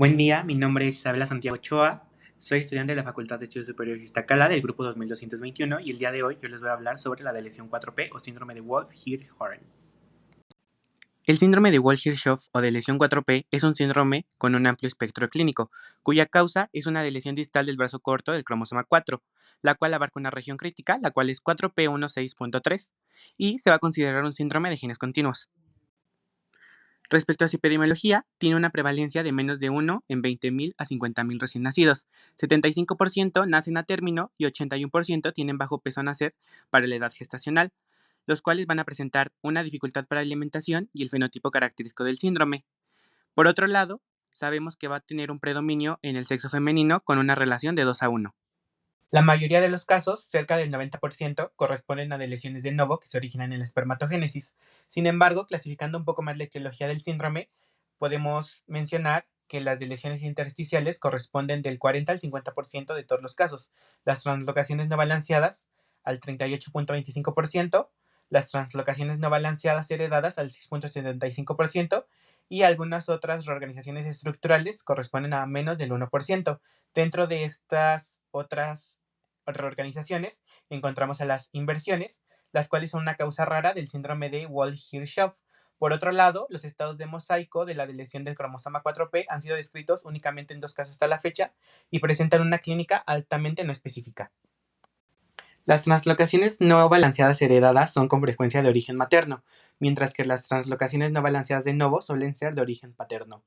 Buen día, mi nombre es Isabela Santiago Ochoa, soy estudiante de la Facultad de Estudios Superiores Iztacala del grupo 2221 y el día de hoy yo les voy a hablar sobre la deleción 4P o síndrome de Wolff-Hirschhorn. El síndrome de Wolff-Hirschhoff o de lesión 4P es un síndrome con un amplio espectro clínico, cuya causa es una deleción distal del brazo corto del cromosoma 4, la cual abarca una región crítica, la cual es 4P16.3, y se va a considerar un síndrome de genes continuos. Respecto a su epidemiología, tiene una prevalencia de menos de 1 en 20.000 a 50.000 recién nacidos. 75% nacen a término y 81% tienen bajo peso a nacer para la edad gestacional, los cuales van a presentar una dificultad para la alimentación y el fenotipo característico del síndrome. Por otro lado, sabemos que va a tener un predominio en el sexo femenino con una relación de 2:1. La mayoría de los casos, cerca del 90%, corresponden a lesiones de novo que se originan en la espermatogénesis. Sin embargo, clasificando un poco más la etiología del síndrome, podemos mencionar que las lesiones intersticiales corresponden del 40 al 50% de todos los casos, las translocaciones no balanceadas al 38.25%, las translocaciones no balanceadas heredadas al 6.75% y algunas otras reorganizaciones estructurales corresponden a menos del 1%. Dentro de estas otras reorganizaciones encontramos a las inversiones, las cuales son una causa rara del síndrome de Wolff-Hirschhoff. Por otro lado, los estados de mosaico de la deleción del cromosoma 4P han sido descritos únicamente en 2 casos hasta la fecha y presentan una clínica altamente no específica. Las translocaciones no balanceadas heredadas son con frecuencia de origen materno, mientras que las translocaciones no balanceadas de novo suelen ser de origen paterno.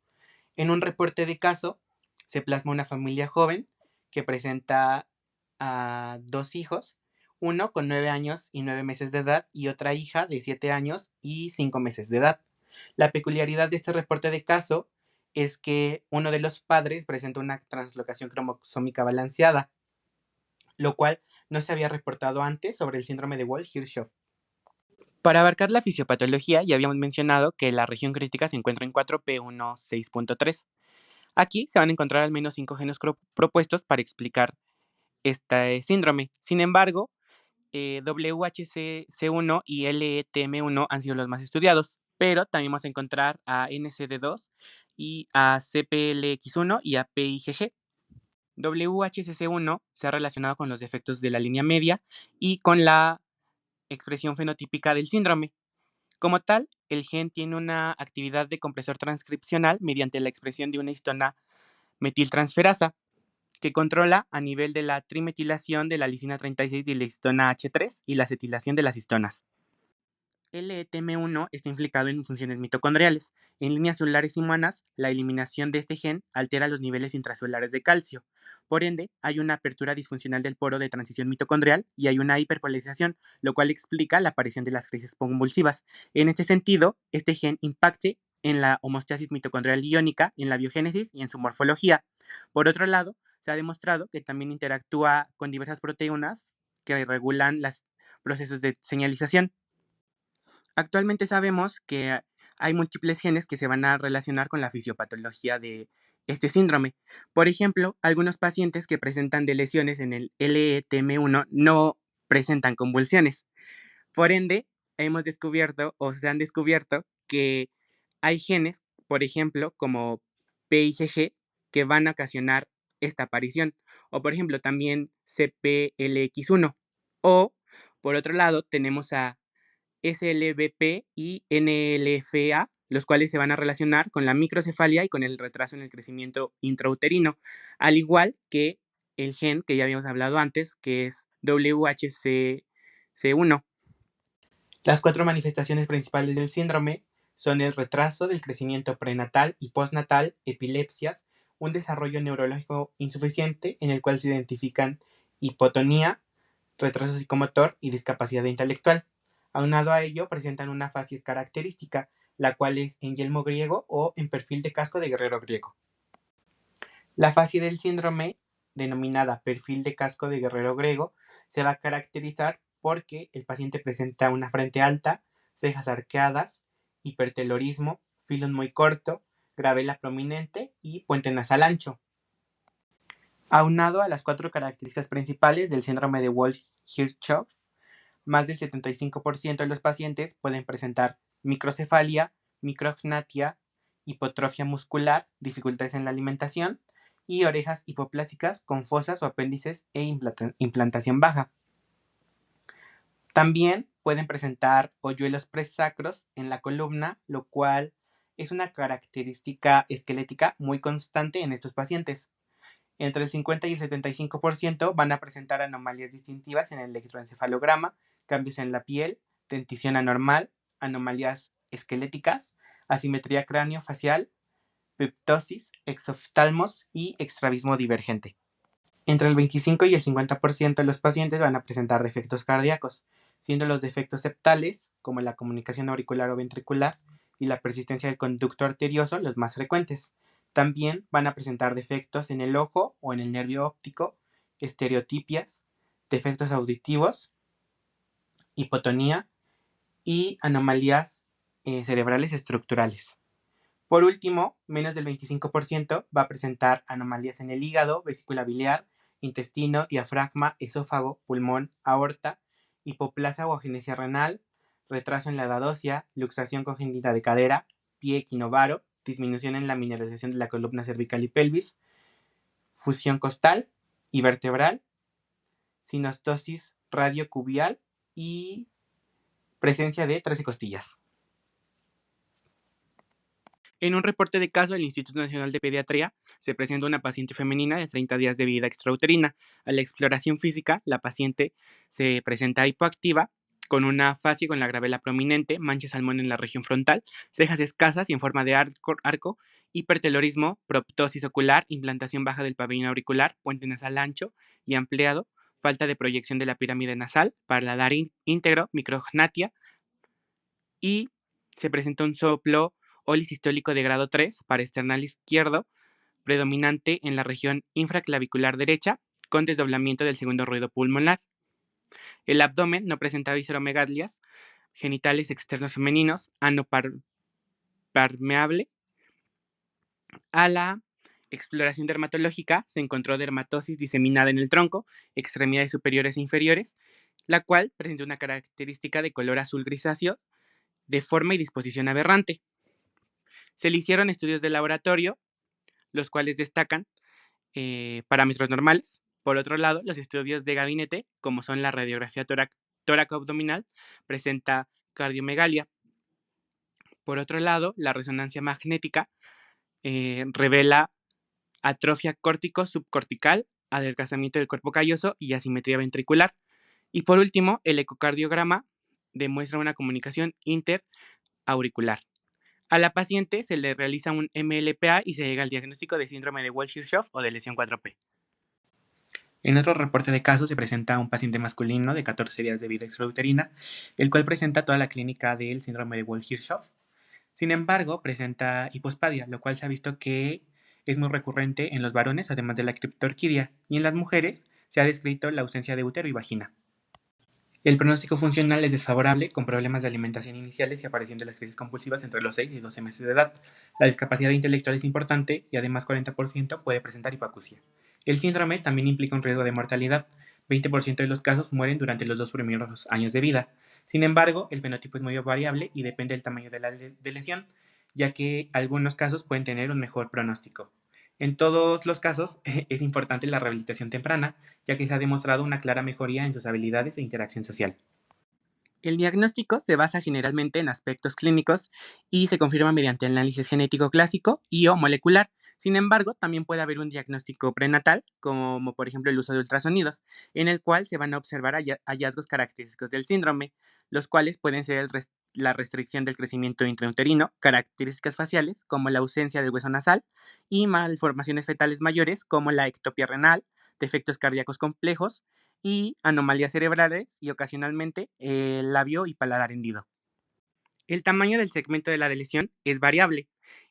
En un reporte de caso, se plasma una familia joven que presenta a 2 hijos, uno con 9 años y 9 meses de edad y otra hija de 7 años y 5 meses de edad. La peculiaridad de este reporte de caso es que uno de los padres presenta una translocación cromosómica balanceada, lo cual no se había reportado antes sobre el síndrome de Wolff-Hirschhoff. Para abarcar la fisiopatología, ya habíamos mencionado que la región crítica se encuentra en 4P16.3. Aquí se van a encontrar al menos 5 genes propuestos para explicar este síndrome. Sin embargo, WHCC1 y LETM1 han sido los más estudiados, pero también vamos a encontrar a NCD2 y a CPLX1 y a PIGG. WHCC1 se ha relacionado con los defectos de la línea media y con la expresión fenotípica del síndrome. Como tal, el gen tiene una actividad de compresor transcripcional mediante la expresión de una histona metiltransferasa, que controla a nivel de la trimetilación de la lisina 36 de la histona H3 y la acetilación de las histonas. LETM1 está implicado en funciones mitocondriales. En líneas celulares humanas, la eliminación de este gen altera los niveles intracelulares de calcio. Por ende, hay una apertura disfuncional del poro de transición mitocondrial y hay una hiperpolarización, lo cual explica la aparición de las crisis convulsivas. En este sentido, este gen impacte en la homeostasis mitocondrial iónica, en la biogénesis y en su morfología. Por otro lado, se ha demostrado que también interactúa con diversas proteínas que regulan los procesos de señalización. Actualmente sabemos que hay múltiples genes que se van a relacionar con la fisiopatología de este síndrome. Por ejemplo, algunos pacientes que presentan de lesiones en el LETM1 no presentan convulsiones. Por ende, hemos descubierto o se han descubierto que hay genes, por ejemplo, como PIGG, que van a ocasionar esta aparición. O por ejemplo, también CPLX1. O, por otro lado, tenemos a SLBP y NLFA, los cuales se van a relacionar con la microcefalia y con el retraso en el crecimiento intrauterino, al igual que el gen que ya habíamos hablado antes, que es WHCC1. Las 4 manifestaciones principales del síndrome son el retraso del crecimiento prenatal y postnatal, epilepsias, un desarrollo neurológico insuficiente en el cual se identifican hipotonía, retraso psicomotor y discapacidad intelectual. Aunado a ello, presentan una facies característica, la cual es en yelmo griego o en perfil de casco de guerrero griego. La facie del síndrome, denominada perfil de casco de guerrero griego, se va a caracterizar porque el paciente presenta una frente alta, cejas arqueadas, hipertelorismo, filum muy corto, gravela prominente y puente nasal ancho. Aunado a las 4 características principales del síndrome de Wolff-Hirschhoff, más del 75% de los pacientes pueden presentar microcefalia, micrognatia hipotrofia muscular, dificultades en la alimentación y orejas hipoplásicas con fosas o apéndices e implantación baja. También pueden presentar hoyuelos presacros en la columna, lo cual es una característica esquelética muy constante en estos pacientes. Entre el 50 y el 75% van a presentar anomalías distintivas en el electroencefalograma, cambios en la piel, dentición anormal, anomalías esqueléticas, asimetría cráneo-facial, piptosis, exoftalmos y estrabismo divergente. Entre el 25 y el 50% de los pacientes van a presentar defectos cardíacos, siendo los defectos septales, como la comunicación auricular o ventricular, y la persistencia del conducto arterioso los más frecuentes. También van a presentar defectos en el ojo o en el nervio óptico, estereotipias, defectos auditivos, hipotonía y anomalías cerebrales estructurales. Por último, menos del 25% va a presentar anomalías en el hígado, vesícula biliar, intestino, diafragma, esófago, pulmón, aorta, hipoplasia o agenesia renal, retraso en la edad ósea, luxación congénita de cadera, pie equinovaro, disminución en la mineralización de la columna cervical y pelvis, fusión costal y vertebral, sinostosis radiocubial y presencia de 13 costillas. En un reporte de caso del Instituto Nacional de Pediatría, se presenta una paciente femenina de 30 días de vida extrauterina. A la exploración física, la paciente se presenta hipoactiva, con una afasia con la gravela prominente, mancha salmón en la región frontal, cejas escasas y en forma de arco, hipertelorismo, proptosis ocular, implantación baja del pabellón auricular, puente nasal ancho y ampliado, falta de proyección de la pirámide nasal, paladar íntegro, micrognatia, y se presenta un soplo olisistólico de grado 3 para esternal izquierdo, predominante en la región infraclavicular derecha, con desdoblamiento del segundo ruido pulmonar. El abdomen no presenta visceromegalias, genitales externos femeninos, ano permeable. A la exploración dermatológica se encontró dermatosis diseminada en el tronco, extremidades superiores e inferiores, la cual presenta una característica de color azul grisáceo de forma y disposición aberrante. Se le hicieron estudios de laboratorio, los cuales destacan parámetros normales. Por otro lado, los estudios de gabinete, como son la radiografía tóraco-abdominal, presenta cardiomegalia. Por otro lado, la resonancia magnética revela atrofia córtico-subcortical, adelgazamiento del cuerpo calloso y asimetría ventricular. Y por último, el ecocardiograma demuestra una comunicación interauricular. A la paciente se le realiza un MLPA y se llega al diagnóstico de síndrome de Walsh-Kirchhoff o de lesión 4P. En otro reporte de caso se presenta un paciente masculino de 14 días de vida extrauterina, el cual presenta toda la clínica del síndrome de Walsh-Kirchhoff. Sin embargo, presenta hipospadia, lo cual se ha visto que es muy recurrente en los varones, además de la criptorquidia, y en las mujeres se ha descrito la ausencia de útero y vagina. El pronóstico funcional es desfavorable, con problemas de alimentación iniciales y aparición de las crisis compulsivas entre los 6 y 12 meses de edad. La discapacidad intelectual es importante y además 40% puede presentar hipoacusia. El síndrome también implica un riesgo de mortalidad. 20% de los casos mueren durante los 2 primeros años de vida. Sin embargo, el fenotipo es muy variable y depende del tamaño de la lesión, ya que algunos casos pueden tener un mejor pronóstico. En todos los casos, es importante la rehabilitación temprana, ya que se ha demostrado una clara mejoría en sus habilidades e interacción social. El diagnóstico se basa generalmente en aspectos clínicos y se confirma mediante análisis genético clásico y o molecular. Sin embargo, también puede haber un diagnóstico prenatal, como por ejemplo el uso de ultrasonidos, en el cual se van a observar hallazgos característicos del síndrome, los cuales pueden ser la restricción del crecimiento intrauterino, características faciales como la ausencia del hueso nasal y malformaciones fetales mayores como la ectopia renal, defectos cardíacos complejos y anomalías cerebrales y ocasionalmente el labio y paladar hendido. El tamaño del segmento de la lesión es variable.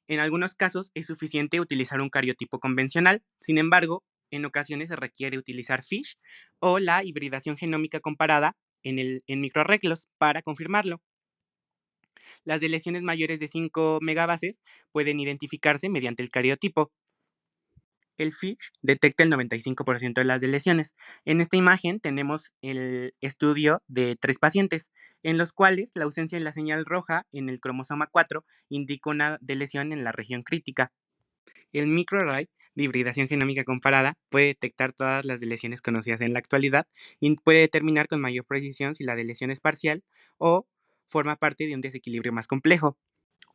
En algunos casos es suficiente utilizar un cariotipo convencional, sin embargo, en ocasiones se requiere utilizar FISH o la hibridación genómica comparada en microarreglos para confirmarlo. Las de lesiones mayores de 5 megabases pueden identificarse mediante el cariotipo. El FISH detecta el 95% de las lesiones. En esta imagen tenemos el estudio de 3 pacientes, en los cuales la ausencia de la señal roja en el cromosoma 4 indica una lesión en la región crítica. El microarray de hibridación genómica comparada puede detectar todas las deleciones conocidas en la actualidad y puede determinar con mayor precisión si la deleción es parcial o forma parte de un desequilibrio más complejo.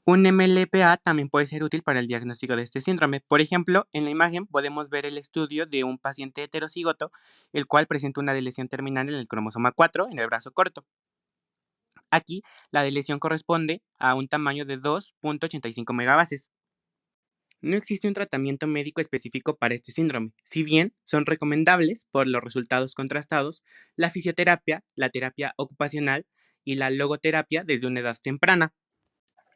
Un MLPA también puede ser útil para el diagnóstico de este síndrome. Por ejemplo, en la imagen podemos ver el estudio de un paciente heterocigoto, el cual presenta una deleción terminal en el cromosoma 4 en el brazo corto. Aquí, la deleción corresponde a un tamaño de 2.85 megabases. No existe un tratamiento médico específico para este síndrome, si bien son recomendables por los resultados contrastados la fisioterapia, la terapia ocupacional y la logoterapia desde una edad temprana.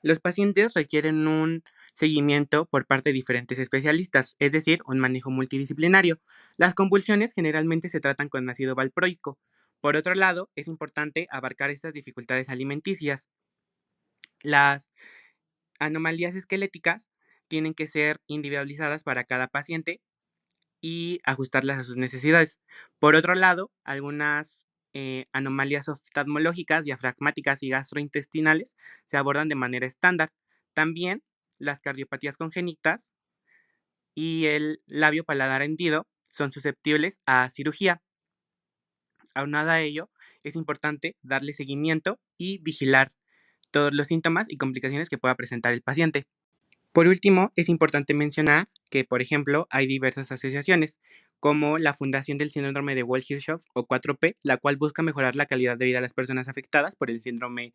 Los pacientes requieren un seguimiento por parte de diferentes especialistas, es decir, un manejo multidisciplinario. Las convulsiones generalmente se tratan con ácido valproico. Por otro lado, es importante abarcar estas dificultades alimenticias. Las anomalías esqueléticas tienen que ser individualizadas para cada paciente y ajustarlas a sus necesidades. Por otro lado, algunas anomalías oftalmológicas, diafragmáticas y gastrointestinales se abordan de manera estándar. También las cardiopatías congénitas y el labio paladar hendido son susceptibles a cirugía. Aunado a ello, es importante darle seguimiento y vigilar todos los síntomas y complicaciones que pueda presentar el paciente. Por último, es importante mencionar que, por ejemplo, hay diversas asociaciones, como la Fundación del Síndrome de Wald-Hirschhoff o 4P, la cual busca mejorar la calidad de vida de las personas afectadas por el síndrome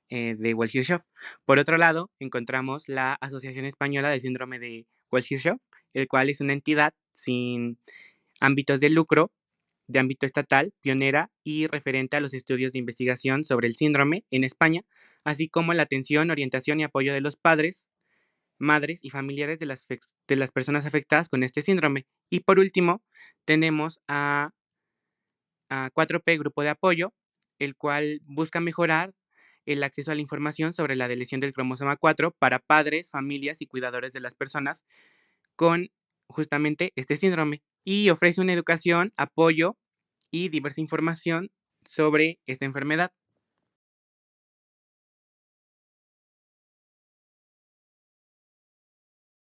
de Wald-Hirschhoff. Por otro lado, encontramos la Asociación Española del Síndrome de Wald-Hirschhoff, el cual es una entidad sin ámbitos de lucro, de ámbito estatal, pionera y referente a los estudios de investigación sobre el síndrome en España, así como la atención, orientación y apoyo de los padres, madres y familiares de las personas afectadas con este síndrome. Y por último, tenemos a 4P Grupo de Apoyo, el cual busca mejorar el acceso a la información sobre la deleción del cromosoma 4 para padres, familias y cuidadores de las personas con justamente este síndrome y ofrece una educación, apoyo y diversa información sobre esta enfermedad.